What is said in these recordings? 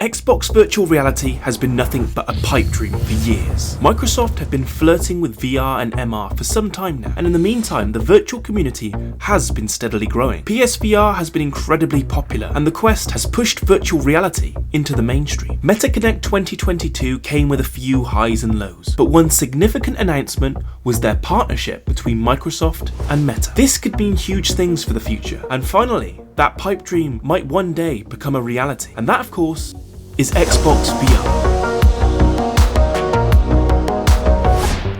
Xbox virtual reality has been nothing but a pipe dream for years. Microsoft have been flirting with VR and MR for some time now, and in the meantime the virtual community has been steadily growing. PSVR has been incredibly popular, and the Quest has pushed virtual reality into the mainstream. MetaConnect 2022 came with a few highs and lows, but one significant announcement was their partnership between Microsoft and Meta. This could mean huge things for the future, and finally, that pipe dream might one day become a reality, and that of course is Xbox VR.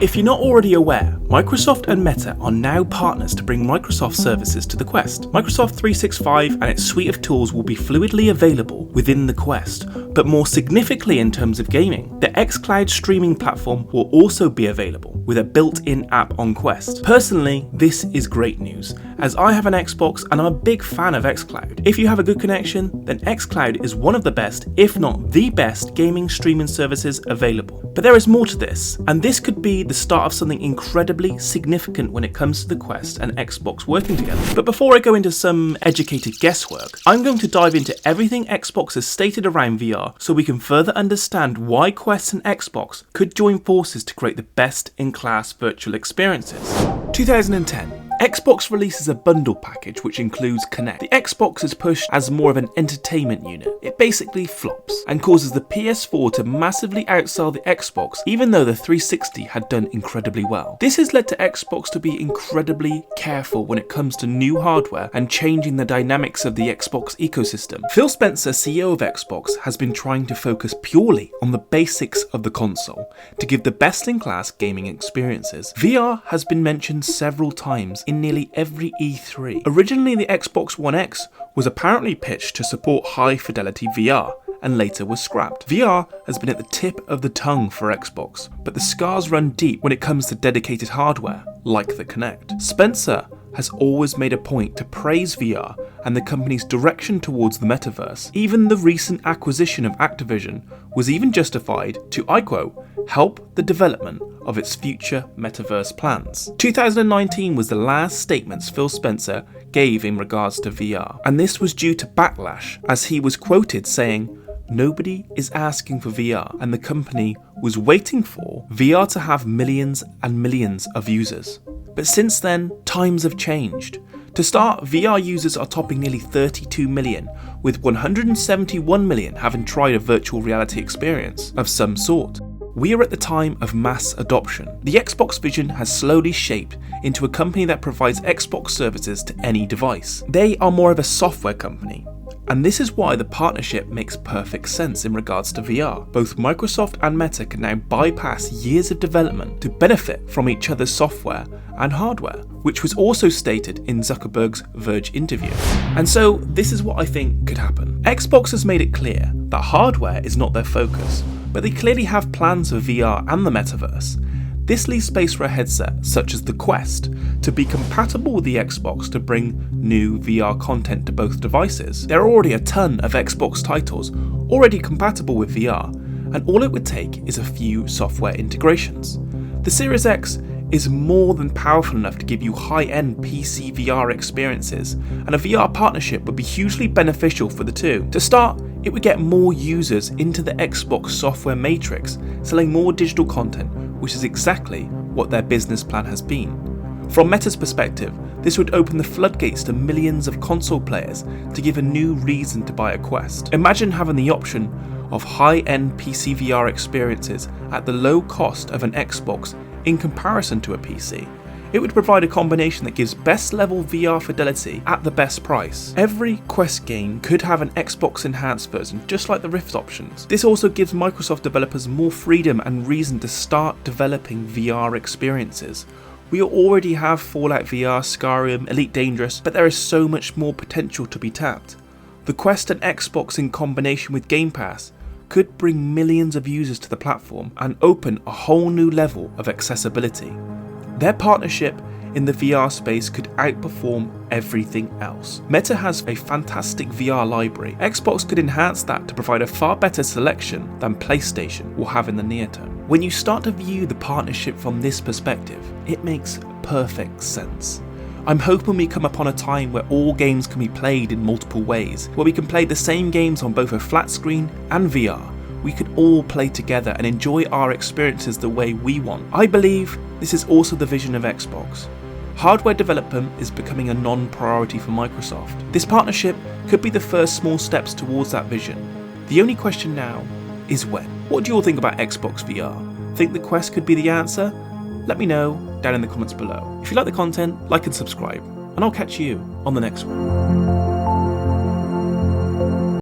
If you're not already aware, Microsoft and Meta are now partners to bring Microsoft services to the Quest. Microsoft 365 and its suite of tools will be fluidly available within the Quest, but more significantly in terms of gaming, the xCloud streaming platform will also be available with a built-in app on Quest. Personally, this is great news, as I have an Xbox and I'm a big fan of xCloud. If you have a good connection, then xCloud is one of the best, if not the best, gaming streaming services available. But there is more to this, and this could be the start of something incredibly significant when it comes to the Quest and Xbox working together. But before I go into some educated guesswork, I'm going to dive into everything Xbox has stated around VR so we can further understand why Quest and Xbox could join forces to create the best-in-class virtual experiences. 2010. Xbox releases a bundle package which includes Kinect. The Xbox is pushed as more of an entertainment unit. It basically flops and causes the PS4 to massively outsell the Xbox, even though the 360 had done incredibly well. This has led to Xbox to be incredibly careful when it comes to new hardware and changing the dynamics of the Xbox ecosystem. Phil Spencer, CEO of Xbox, has been trying to focus purely on the basics of the console to give the best-in-class gaming experiences. VR has been mentioned several times in nearly every E3. Originally, the Xbox One X was apparently pitched to support high-fidelity VR, and later was scrapped. VR has been at the tip of the tongue for Xbox, but the scars run deep when it comes to dedicated hardware, like the Kinect. Spencer has always made a point to praise VR and the company's direction towards the metaverse. Even the recent acquisition of Activision was even justified to, I quote, help the development of its future metaverse plans. 2019 was the last statements Phil Spencer gave in regards to VR, and this was due to backlash, as he was quoted saying, "Nobody is asking for VR, and the company was waiting for VR to have millions and millions of users." But since then, times have changed. To start, VR users are topping nearly 32 million, with 171 million having tried a virtual reality experience of some sort. We are at the time of mass adoption. The Xbox vision has slowly shaped into a company that provides Xbox services to any device. They are more of a software company, and this is why the partnership makes perfect sense in regards to VR. Both Microsoft and Meta can now bypass years of development to benefit from each other's software and hardware, which was also stated in Zuckerberg's Verge interview. And so this is what I think could happen. Xbox has made it clear that hardware is not their focus, but they clearly have plans for VR and the metaverse. This leaves space for a headset such as the Quest to be compatible with the Xbox to bring new VR content to both devices. There are already a ton of Xbox titles already compatible with VR, and all it would take is a few software integrations. The Series X is more than powerful enough to give you high-end PC VR experiences, and a VR partnership would be hugely beneficial for the two. To start, it would get more users into the Xbox software matrix, selling more digital content, which is exactly what their business plan has been. From Meta's perspective, this would open the floodgates to millions of console players to give a new reason to buy a Quest. Imagine having the option of high-end PC VR experiences at the low cost of an Xbox in comparison to a PC. It would provide a combination that gives best level VR fidelity at the best price. Every Quest game could have an Xbox enhanced version, just like the Rift options. This also gives Microsoft developers more freedom and reason to start developing VR experiences. We already have Fallout VR, Skyrim, Elite Dangerous, but there is so much more potential to be tapped. The Quest and Xbox in combination with Game Pass could bring millions of users to the platform and open a whole new level of accessibility. Their partnership in the VR space could outperform everything else. Meta has a fantastic VR library. Xbox could enhance that to provide a far better selection than PlayStation will have in the near term. When you start to view the partnership from this perspective, it makes perfect sense. I'm hoping we come upon a time where all games can be played in multiple ways, where we can play the same games on both a flat screen and VR. We could all play together and enjoy our experiences the way we want. I believe this is also the vision of Xbox. Hardware development is becoming a non-priority for Microsoft. This partnership could be the first small steps towards that vision. The only question now is when. What do you all think about Xbox VR? Think the Quest could be the answer? Let me know down in the comments below. If you like the content, like and subscribe, and I'll catch you on the next one.